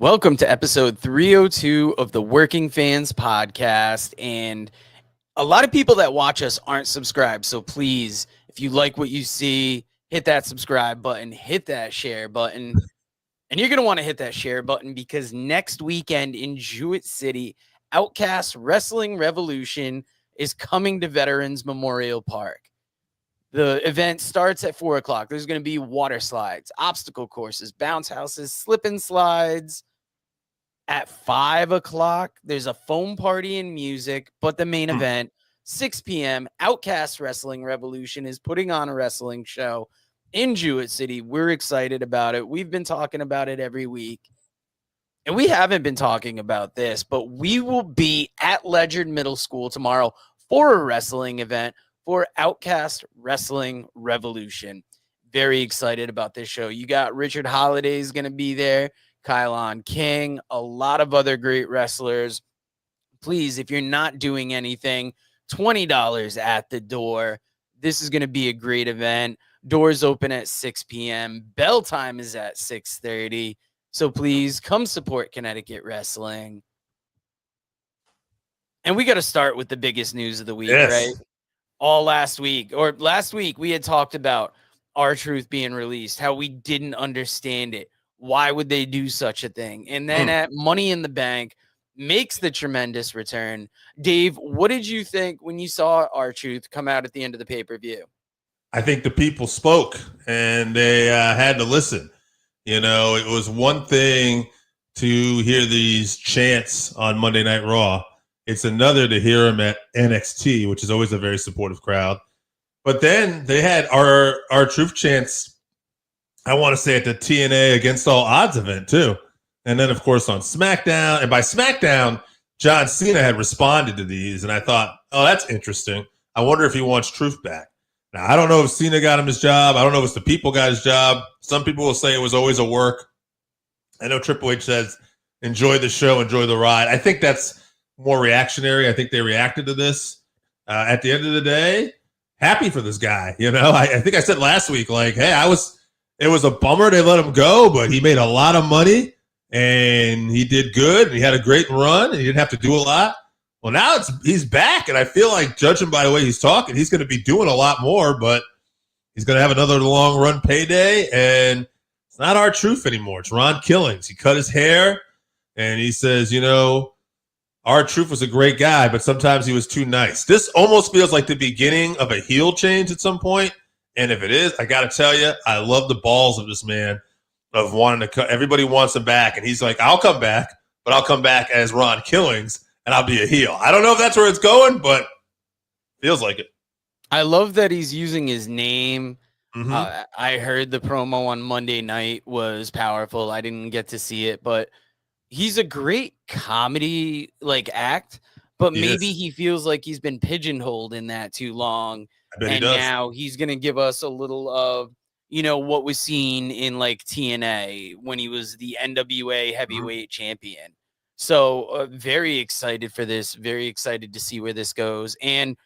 Welcome to episode 302 of the Working Fans Podcast. And a lot of people that watch us aren't subscribed. So please, if you like what you see, hit that subscribe button, hit that share button. And you're going to want to hit that share button because next weekend in Jewett City, Outcast Wrestling Revolution is coming to Veterans Memorial Park. The event starts at 4 o'clock. There's going to be water slides, obstacle courses, bounce houses, slip and slides. At 5 o'clock, there's a foam party and music, but the main event, 6 p.m., Outcast Wrestling Revolution is putting on a wrestling show in Jewett City. We're excited about it. We've been talking about it every week. And we haven't been talking about this, but we will be at Ledyard Middle School tomorrow for a wrestling event for Outcast Wrestling Revolution. Very excited about this show. You got Richard Holiday is going to be there. Kylon King, a lot of other great wrestlers. Please, if you're not doing anything, $20 at the door. This is going to be a great event. Doors open at 6 p.m. Bell time is at 6:30. So please come support Connecticut wrestling. And we got to start with the biggest news of the week, right? Last week, we had talked about R-Truth being released, how we didn't understand it. Why would they do such a thing? And then at Money in the Bank makes the tremendous return. Dave, what did you think when you saw R-Truth come out at the end of the pay-per-view? I think the people spoke and they had to listen. You know, it was one thing to hear these chants on Monday Night Raw. It's another to hear them at NXT, which is always a very supportive crowd. But then they had our Truth chants, I want to say, at the TNA Against All Odds event, too. And then, of course, on SmackDown. And by SmackDown, John Cena had responded to these. And I thought, oh, that's interesting. I wonder if he wants Truth back. Now, I don't know if Cena got him his job. I don't know if it's the people got his job. Some people will say it was always a work. I know Triple H says, enjoy the show, enjoy the ride. I think that's more reactionary. I think they reacted to this. At the end of the day, happy for this guy. You know, I think I said last week, like, hey, it was a bummer they let him go, but he made a lot of money and he did good and he had a great run and he didn't have to do a lot. Well, now he's back, and I feel like, judging by the way he's talking, he's going to be doing a lot more, but he's going to have another long run payday, and it's not R-Truth anymore. It's Ron Killings. He cut his hair, and he says, you know, R-Truth was a great guy, but sometimes he was too nice. This almost feels like the beginning of a heel change at some point. And if it is, I got to tell you, I love the balls of this man of wanting to cut. Everybody wants him back. And he's like, I'll come back, but I'll come back as Ron Killings and I'll be a heel. I don't know if that's where it's going, but feels like it. I love that he's using his name. I heard the promo on Monday night was powerful. I didn't get to see it, but he's a great comedy act, but maybe he feels like he's been pigeonholed in that too long. And now he's going to give us a little of, you know, what was seen in TNA when he was the NWA heavyweight champion. So very excited for this. Very excited to see where this goes. And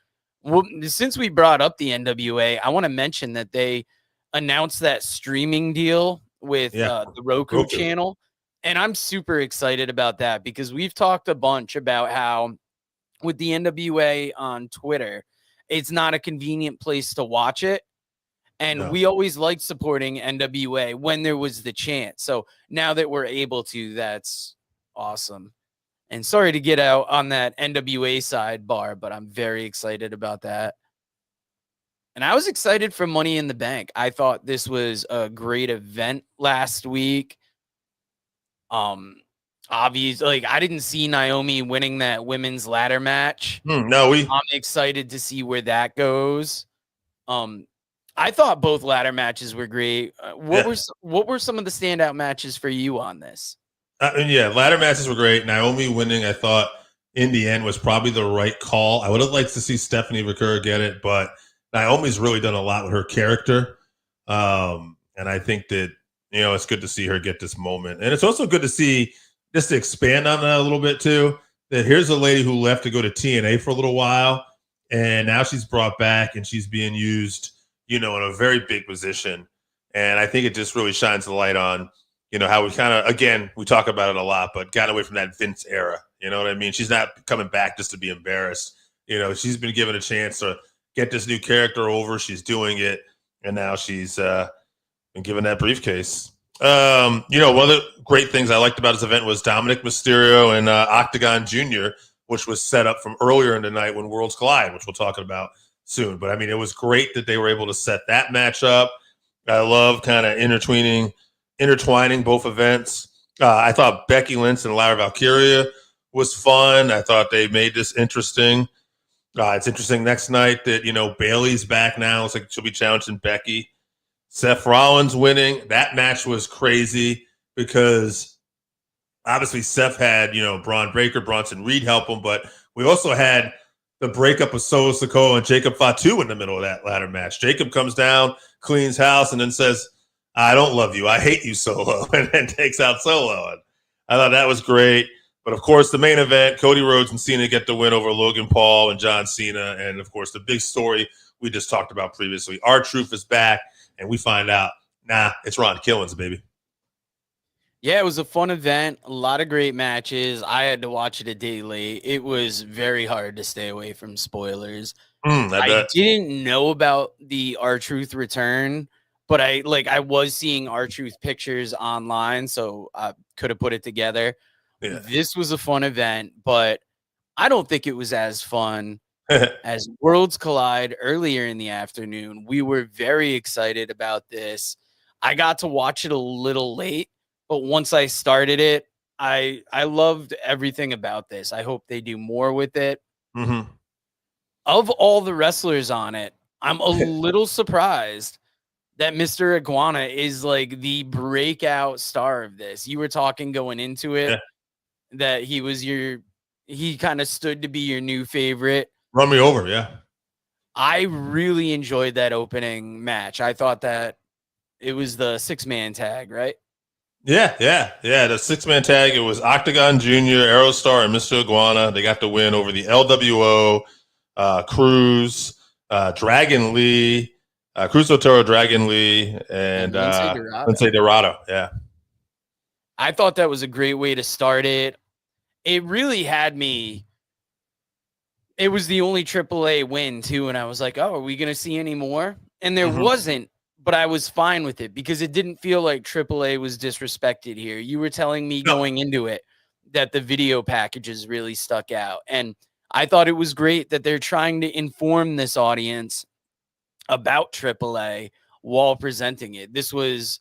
since we brought up the NWA, I want to mention that they announced that streaming deal with the Roku channel. And I'm super excited about that because we've talked a bunch about how with the NWA on Twitter, it's not a convenient place to watch it. And we always liked supporting NWA when there was the chance. So now that we're able to, that's awesome. And sorry to get out on that NWA sidebar, but I'm very excited about that. And I was excited for Money in the Bank. I thought this was a great event last week. Obviously, I didn't see Naomi winning that women's ladder match. I'm excited to see where that goes. I thought both ladder matches were great. What were some of the standout matches for you on this? Ladder matches were great. Naomi winning, I thought, in the end was probably the right call. I would have liked to see Stephanie Vaquer get it, but Naomi's really done a lot with her character. And I think that, you know, it's good to see her get this moment. And it's also good to see, just to expand on that a little bit too, that here's a lady who left to go to TNA for a little while, and now she's brought back and she's being used, you know, in a very big position. And I think it just really shines the light on, you know, how we kind of, again, we talk about it a lot, but got away from that Vince era. You know what I mean? She's not coming back just to be embarrassed. You know, she's been given a chance to get this new character over. She's doing it, and now she's been given that briefcase. You know, one of the great things I liked about this event was Dominic Mysterio and Octagon Jr., which was set up from earlier in the night when Worlds Collide, which we'll talk about soon. But I mean, it was great that they were able to set that match up. I love kind of intertwining both events. I thought Becky Lynch and Lara Valkyria was fun. I thought they made this interesting. It's interesting next night that, you know, Bayley's back now. It's like she'll be challenging Becky. Seth Rollins winning. That match was crazy because obviously Seth had, you know, Braun Breaker, Bronson Reed help him, but we also had the breakup of Solo Sikoa and Jacob Fatu in the middle of that ladder match. Jacob comes down, cleans house, and then says, I don't love you. I hate you, Solo, and then takes out Solo. And I thought that was great. But, of course, the main event, Cody Rhodes and Cena get the win over Logan Paul and John Cena. And, of course, the big story we just talked about previously. R-Truth is back, and we find out, it's Ron Killings, baby. Yeah, it was a fun event. A lot of great matches. I had to watch it a day late. It was very hard to stay away from spoilers. I didn't know about the R-Truth return, but I was seeing R-Truth pictures online, so I could have put it together. Yeah. This was a fun event, but I don't think it was as fun as Worlds Collide earlier in the afternoon. We were very excited about this. I got to watch it a little late, but once I started it, I loved everything about this. I hope they do more with it. Mm-hmm. Of all the wrestlers on it, I'm a little surprised that Mr. Iguana is like the breakout star of this. You were talking going into it that he kind of stood to be your new favorite. Run me over, yeah. I really enjoyed that opening match. I thought that it was the 6-man tag, right? Yeah. The 6-man tag. It was Octagon Jr., Aerostar, and Mr. Iguana. They got the win over the LWO, Cruz, Dragon Lee, Cruz Otero, Dragon Lee, and Lince Dorado. Yeah. I thought that was a great way to start it. It really had me. It was the only AAA win, too, and I was like, oh, are we going to see any more? And there wasn't, but I was fine with it because it didn't feel like AAA was disrespected here. You were telling me going into it that the video packages really stuck out, and I thought it was great that they're trying to inform this audience about AAA while presenting it. This was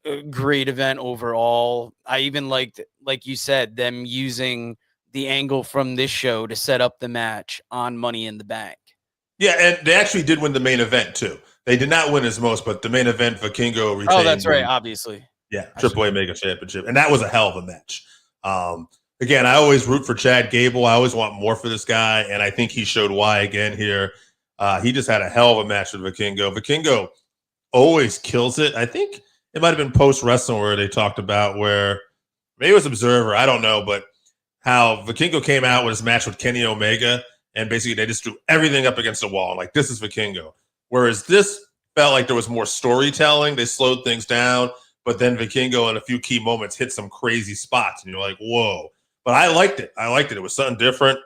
a great event overall. I even liked, like you said, them using the angle from this show to set up the match on Money in the Bank. Yeah, and they actually did win the main event, too. They did not win as most, but the main event, Vikingo retained. Oh, that's right, obviously. Yeah, AAA Mega Championship. And that was a hell of a match. Again, I always root for Chad Gable. I always want more for this guy, and I think he showed why again here. He just had a hell of a match with Vikingo. Vikingo always kills it. I think it might have been post-wrestling where they talked about where maybe it was Observer, I don't know, but how Vikingo came out with his match with Kenny Omega, and basically they just threw everything up against the wall. Like, this is Vikingo. Whereas this felt like there was more storytelling. They slowed things down, but then Vikingo in a few key moments hit some crazy spots, and you're like, whoa. But I liked it. It was something different.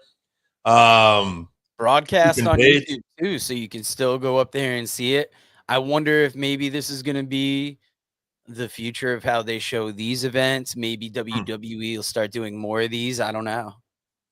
Broadcast on YouTube, too, so you can still go up there and see it. I wonder if maybe this is going to be the future of how they show these events. Maybe WWE will start doing more of these. I don't know.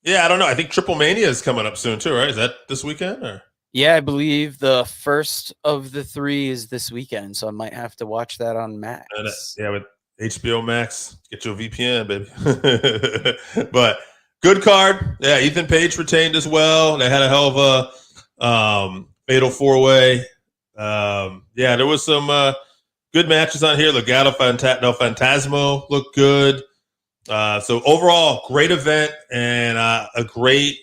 Yeah, I don't know. I think Triple Mania is coming up soon too, right? Is that this weekend? Or? Yeah, I believe the first of the 3 is this weekend, so I might have to watch that on Max. Yeah, with HBO Max. Get your VPN, baby. But good card. Yeah, Ethan Page retained as well. They had a hell of a fatal 4-way. Yeah, there was some good matches on here. Legado del Fantasma looked good. So overall, great event and a great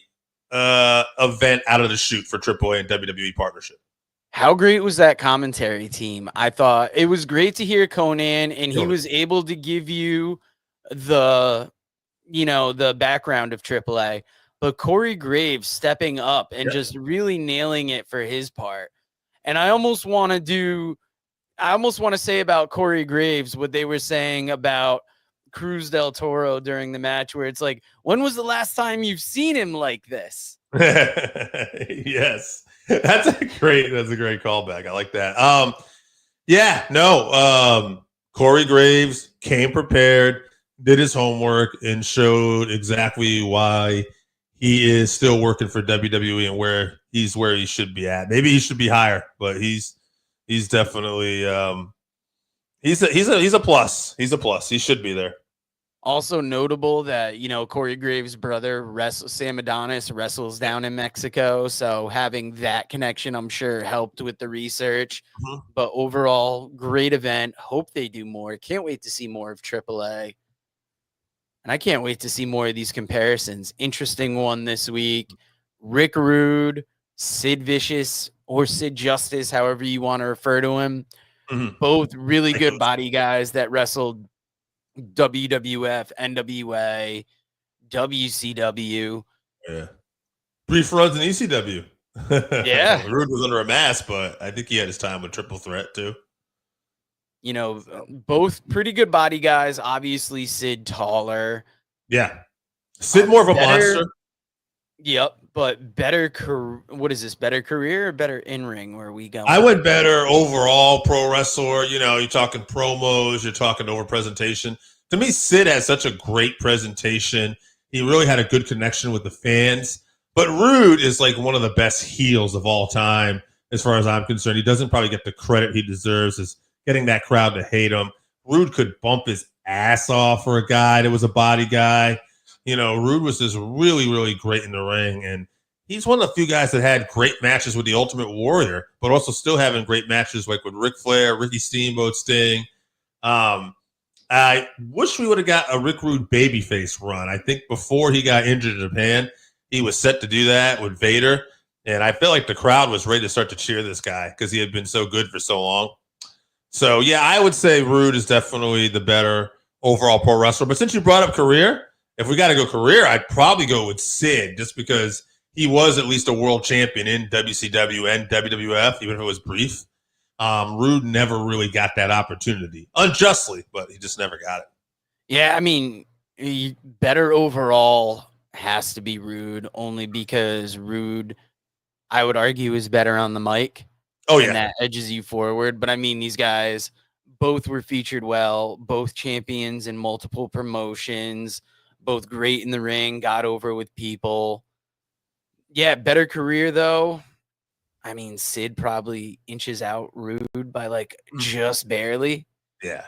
event out of the chute for AAA and WWE partnership. How great was that commentary team? I thought it was great to hear Conan, and he was able to give you the background of AAA, but Corey Graves stepping up and just really nailing it for his part. And I almost want to do, I almost want to say about Corey Graves what they were saying about Cruz del Toro during the match, where it's like, when was the last time you've seen him like this? Yes, that's a great callback. I like that. Yeah, no. Corey Graves came prepared, did his homework, and showed exactly why he is still working for WWE and where he should be at. Maybe he should be higher, but he's definitely he's a plus. He's a plus. He should be there. Also notable that, Corey Graves' brother, Sam Adonis, wrestles down in Mexico. So having that connection, I'm sure, helped with the research. Mm-hmm. But overall, great event. Hope they do more. Can't wait to see more of AAA. And I can't wait to see more of these comparisons. Interesting one this week. Rick Rude, Sid Vicious, or Sid Justice, however you want to refer to him. Mm-hmm. Both really good body guys that wrestled WWF, NWA, WCW. Yeah. Brief runs in ECW. Yeah. Rude was under a mask, but I think he had his time with Triple Threat too. Both pretty good body guys. Obviously, Sid taller. Yeah. Sid more of a monster. Yep, but better. What is this? Better career or better in ring? Where we go? I went better overall pro wrestler. You're talking promos, you're talking over presentation. To me, Sid has such a great presentation. He really had a good connection with the fans. But Rude is like one of the best heels of all time, as far as I'm concerned. He doesn't probably get the credit he deserves as getting that crowd to hate him. Rude could bump his ass off for a guy that was a body guy. Rude was just really, really great in the ring. And he's one of the few guys that had great matches with the Ultimate Warrior, but also still having great matches like with Ric Flair, Ricky Steamboat, Sting. I wish we would have got a Rick Rude babyface run. I think before he got injured in Japan, he was set to do that with Vader. And I feel like the crowd was ready to start to cheer this guy because he had been so good for so long. So, yeah, I would say Rude is definitely the better overall pro wrestler. But since you brought up career, if we got to go career, I'd probably go with Sid just because he was at least a world champion in WCW and WWF, even if it was brief. Rude never really got that opportunity, unjustly, but he just never got it. Yeah, I mean, better overall has to be Rude, only because Rude, I would argue, is better on the mic. Oh, yeah. And that edges you forward. But I mean, these guys both were featured well, both champions in multiple promotions, both great in the ring, got over with people. Yeah, better career, though. I mean, Sid probably inches out Rude by like just barely. Yeah.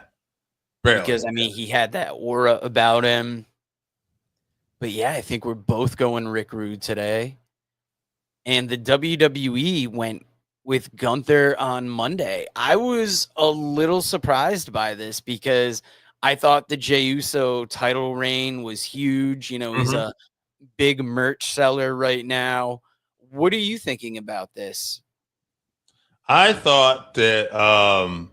Barely. Because, I mean, he had that aura about him. But yeah, I think we're both going Rick Rude today. And the WWE went with Gunther on Monday. I was a little surprised by this because I thought the Jey Uso title reign was huge. He's a big merch seller right now. What are you thinking about this? I thought that,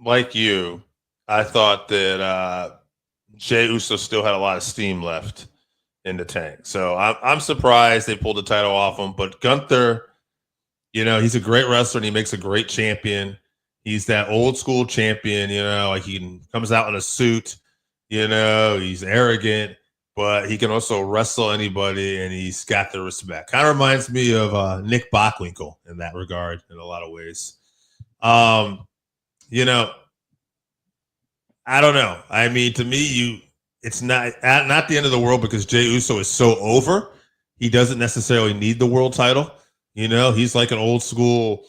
like you, I thought that Jey Uso still had a lot of steam left in the tank. So I'm surprised they pulled the title off him. But Gunther, he's a great wrestler and he makes a great champion. He's that old school champion, like he comes out in a suit, he's arrogant, but he can also wrestle anybody and he's got the respect. Kind of reminds me of Nick Bockwinkel in that regard in a lot of ways. I don't know. I mean, to me, it's not the end of the world because Jey Uso is so over. He doesn't necessarily need the world title. He's like an old school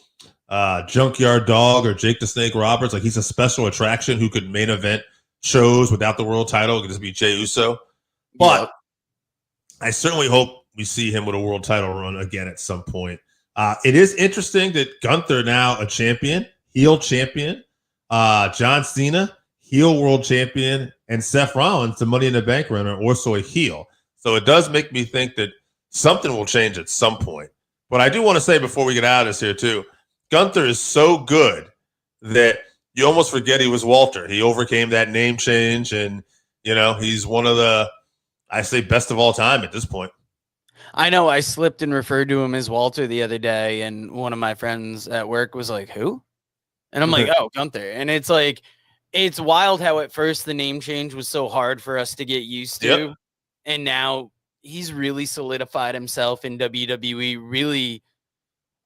Junkyard Dog or Jake the Snake Roberts. Like he's a special attraction who could main event shows without the world title. It could just be Jey Uso. But I certainly hope we see him with a world title run again at some point. It is interesting that Gunther now a champion, heel champion. John Cena, heel world champion, and Seth Rollins, the Money in the Bank runner, also a heel. So it does make me think that something will change at some point. But I do want to say before we get out of this here too, Gunther is so good that you almost forget he was Walter. He overcame that name change, and he's one of the, I say, best of all time at this point. I know I slipped and referred to him as Walter the other day, and one of my friends at work was like, "Who?" And I'm like, oh, Gunther. And it's like, it's wild how at first the name change was so hard for us to get used to. Yep. And now he's really solidified himself in WWE,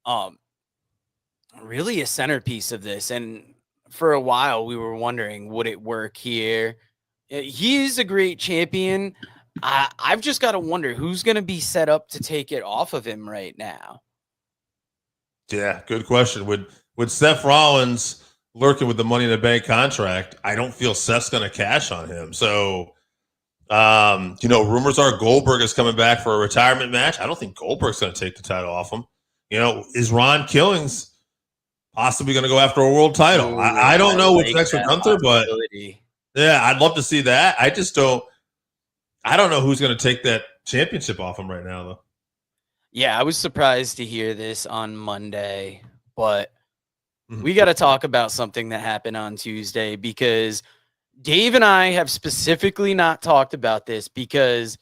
um, really a centerpiece of this. And for a while, we were wondering, would it work here? He's a great champion. I've just got to wonder who's going to be set up to take it off of him right now. Yeah, good question. With Seth Rollins lurking with the Money in the Bank contract, I don't feel Seth's going to cash on him. So, rumors are Goldberg is coming back for a retirement match. I don't think Goldberg's going to take the title off him. Is Ron Killings possibly going to go after a world title? Ooh, I don't know what's like next with Gunther, but yeah, I'd love to see that. I don't know who's going to take that championship off him right now, though. Yeah, I was surprised to hear this on Monday, but we got to talk about something that happened on Tuesday because Dave and I have specifically not talked about this because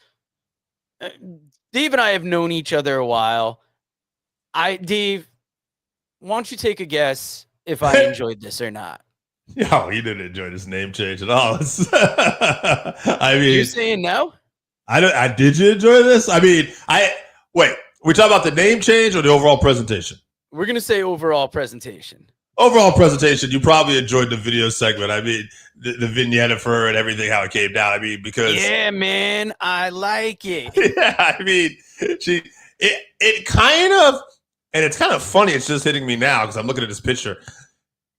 Dave and I have known each other a while. Dave, why don't you take a guess if I enjoyed this or not? No, he didn't enjoy this name change at all. I mean, you saying no? Did you enjoy this? I mean, wait. We talking about the name change or the overall presentation? We're gonna say overall presentation. Overall presentation. You probably enjoyed the video segment. I mean, the vignette of her and everything, how it came down. I mean, because man, I like it. Yeah, I mean, it kind of, and it's kind of funny. It's just hitting me now because I'm looking at this picture.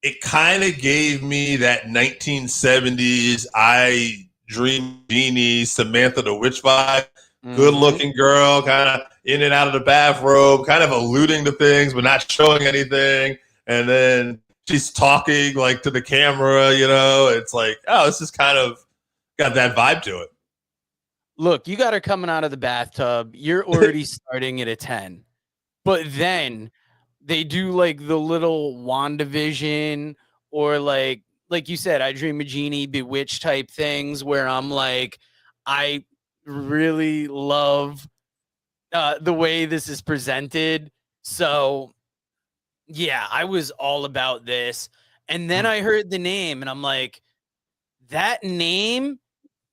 It kind of gave me that 1970s I Dream Genie Samantha the Witch vibe. Good looking girl, kind of in and out of the bathrobe, kind of alluding to things, but not showing anything. And then she's talking like to the camera, it's like, oh, this is kind of got that vibe to it. Look, you got her coming out of the bathtub. You're already starting at a 10. But then they do like the little WandaVision or like you said, I Dream a Genie, Bewitched type things where I'm like, I really love the way this is presented. So yeah, I was all about this. And then I heard the name and I'm like, that name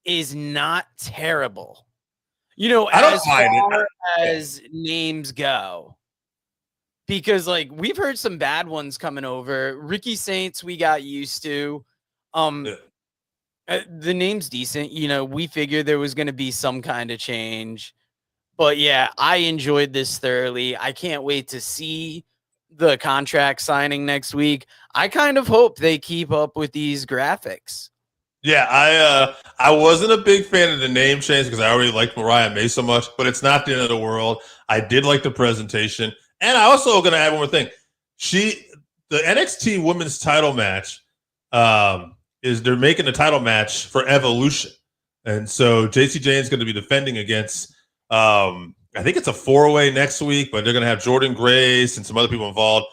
is not terrible. As far as names go. Because like we've heard some bad ones coming over. Ricky Saints we got used to. The name's decent. We figured there was going to be some kind of change. But yeah, I enjoyed this thoroughly. I can't wait to see the contract signing next week. I kind of hope they keep up with these graphics. Yeah, I wasn't a big fan of the name change because I already liked Mariah May so much, but it's not the end of the world. I did like the presentation. And I also going to add one more thing. The NXT women's title match, is they're making a title match for Evolution. And so JC Jane's going to be defending against, I think it's a 4-way next week, but they're going to have Jordan Grace and some other people involved.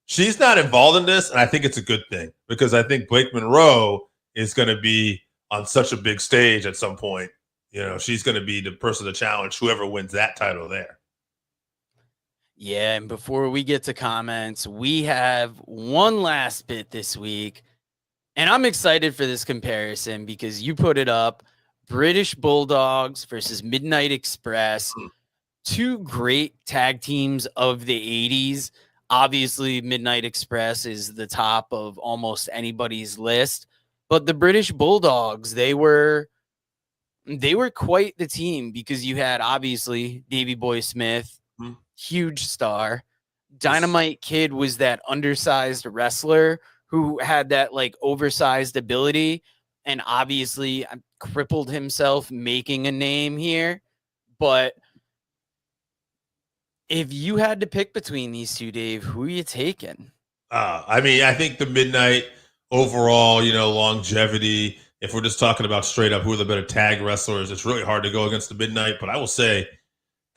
She's not involved in this, and I think it's a good thing because I think Blake Monroe is going to be on such a big stage at some point. She's going to be the person to challenge whoever wins that title there. Yeah, and before we get to comments, we have one last bit this week. And I'm excited for this comparison because you put it up. British Bulldogs versus Midnight Express. Two great tag teams of the 80s. Obviously, Midnight Express is the top of almost anybody's list. But the British Bulldogs, they were quite the team because you had, obviously, Davey Boy Smith, huge star. Dynamite Kid was that undersized wrestler who had that like oversized ability and obviously crippled himself making a name here. But if you had to pick between these two, Dave, who are you taking? I mean, I think the Midnight overall, longevity, if we're just talking about straight up who are the better tag wrestlers, it's really hard to go against the Midnight. But I will say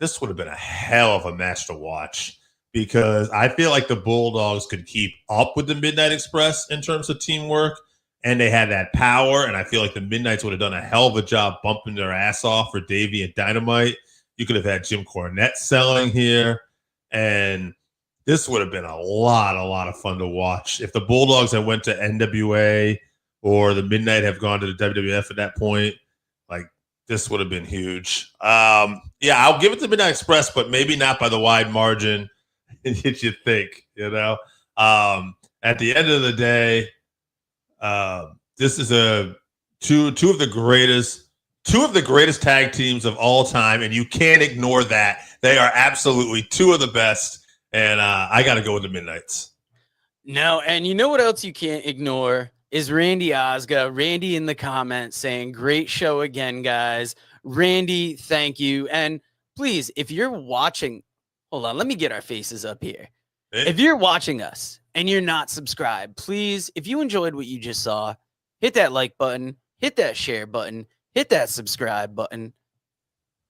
this would have been a hell of a match to watch because I feel like the Bulldogs could keep up with the Midnight Express in terms of teamwork, and they had that power, and I feel like the Midnights would have done a hell of a job bumping their ass off for Davey and Dynamite. You could have had Jim Cornette selling here, and this would have been a lot of fun to watch. If the Bulldogs had went to NWA or the Midnight have gone to the WWF at that point, like this would have been huge. Yeah, I'll give it to Midnight Express, but maybe not by the wide margin that you think, you know. At the end of the day, this is two of the greatest tag teams of all time, and you can't ignore that. They are absolutely two of the best, and I got to go with the Midnights. No, and you know what else you can't ignore is Randy Osga. Randy in the comments saying, great show again, guys. Randy, thank you. And please, if you're watching, hold on, let me get our faces up here. Hey. If you're watching us and you're not subscribed, please, if you enjoyed what you just saw, hit that like button, hit that share button, hit that subscribe button,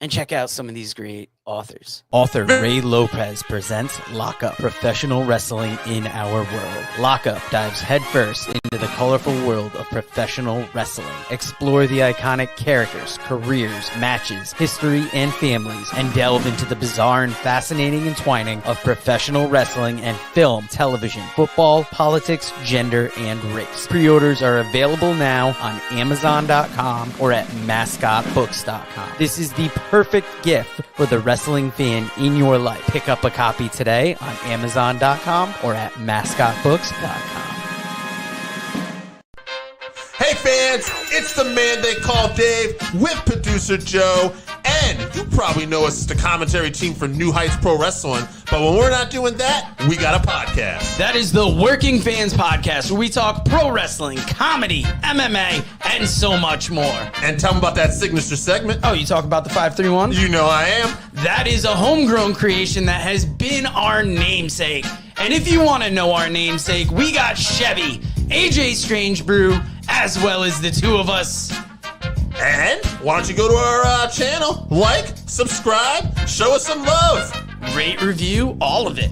and check out some of these great authors. Author Ray Lopez presents Lockup, professional wrestling in our world. Lockup dives headfirst into the colorful world of professional wrestling. Explore the iconic characters, careers, matches, history, and families, and delve into the bizarre and fascinating entwining of professional wrestling and film, television, football, politics, gender, and race. Pre-orders are available now on Amazon.com or at MascotBooks.com. This is the perfect gift for the wrestling fan in your life. Pick up a copy today on Amazon.com or at MascotBooks.com. Hey fans, it's the man they call Dave with producer Joe, and you probably know us as the commentary team for New Heights Pro Wrestling, but when we're not doing that, we got a podcast. That is the Working Fans Podcast, where we talk pro wrestling, comedy, MMA, and so much more. And tell them about that signature segment. Oh, you talk about the 531? You know I am. That is a homegrown creation that has been our namesake. And if you want to know our namesake, we got Chevy, AJ Strange Brew, as well as the two of us. And why don't you go to our channel, like, subscribe, show us some love. Rate, review, all of it.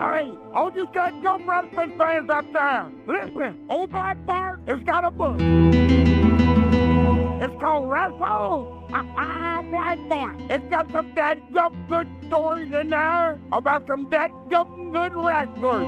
Hey, all you goddamn wrestling fans out there, listen, old black Bart has got a book. It's called Wrestle. Like that. It's got some dadgum good stories in there about some dadgum good wrestlers.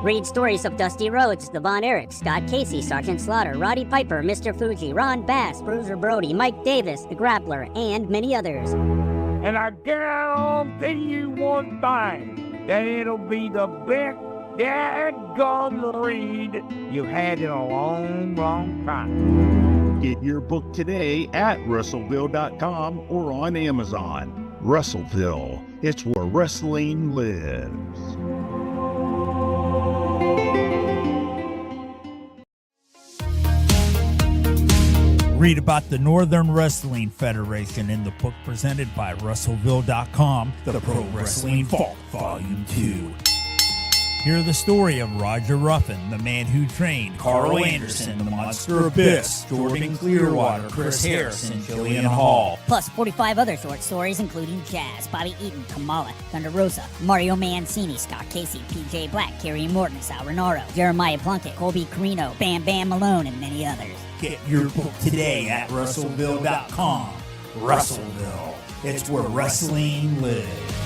Read stories of Dusty Rhodes, Devon Eric, Scott Casey, Sergeant Slaughter, Roddy Piper, Mr. Fuji, Ron Bass, Bruiser Brody, Mike Davis, The Grappler, and many others. And I guarantee you one thing, that it'll be the best dadgum read you've had in a long, long time. Get your book today at Russellville.com or on Amazon. Russellville, it's where wrestling lives. Read about the Northern Wrestling Federation in the book presented by Russellville.com, The Pro Wrestling Vault, Volume 2. Hear the story of Roger Ruffin, the man who trained Carl Anderson, the Monster Abyss, Jordan Clearwater, Chris Harris, and Jillian Hall. Plus 45 other short stories, including Jazz, Bobby Eaton, Kamala, Thunder Rosa, Mario Mancini, Scott Casey, PJ Black, Kerry Morton, Sal Renaro, Jeremiah Plunkett, Colby Carino, Bam Bam Malone, and many others. Get your book today at Russellville.com. Russellville, it's where wrestling lives.